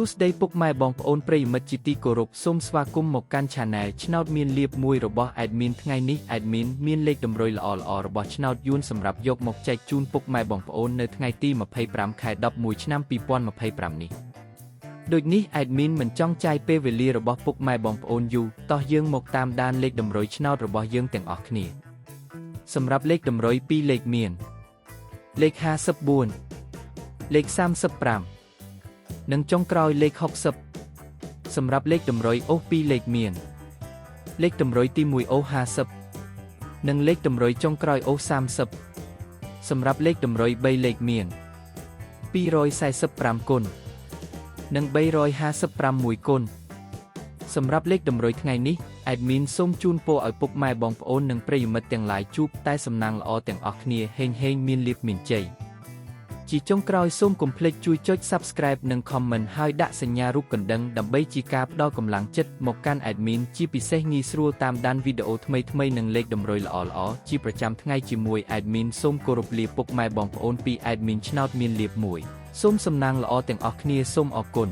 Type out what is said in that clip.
សួស្តីពុកម៉ែបងប្អូនប្រិយមិត្តជាទីគោរពសូមស្វាគមន៍មកកាន់ Channel ឆ្នោតមានលៀបមួយរបស់ Admin ថ្ងៃនេះ Admin មានលេខតម្រុយល្អៗរបស់ឆ្នោតយួនសម្រាប់យកមកចែកជូនពុកម៉ែបងប្អូននៅថ្ងៃទី25 ខែ 11 ឆ្នាំ 2025 នេះដូចនេះ Admin មិនចង់ចាយពេលវេលារបស់ពុកម៉ែបងប្អូនយូរតោះយើងមកតាមដានលេខតម្រុយឆ្នោតរបស់យើងទាំងអស់គ្នាសម្រាប់លេខតម្រុយ2លេខមានលេខ54លេខ35និងចុងក្រោយលេខ60សម្រាប់លេខតម្រុយអូស2លេខមានលេខតម្រុយទី1អូស50និងលេខតម្រុយចុងក្រោយអូស30សម្រាប់លេខតម្រុយ3លេខមាន245គុណនិង356គុណសម្រាប់លេខតម្រុយថ្ងៃនេះ Admin សូមជូនពរឲ្យពុកម៉ែបងប្អូននិងប្រិយមិត្តទាំងឡាយជួបតែសំណាងល្អទាំងអស់គ្នាហេងមានលាភមានជ័យជាចុងក្រោយសូមកុំភ្លេចជួយចុច Subscribe និង Comment ហើយដាក់សញ្ញារូបកណ្ដឹងដើម្បីជាការផ្ដល់កម្លាំងចិត្តមកកាន់ Admin ជាពិសេសងាយស្រួលតាមដានវីដេអូថ្មីៗនិងលេខតម្រុយល្អៗជាប្រចាំថ្ងៃជាមួយ Admin សូមគោរពលាពុកម៉ែបងប្អូនពី Admin ឆ្នោតមានលាភមួយសូមសំណាងល្អទាំងអស់គ្នាសូមអរគុណ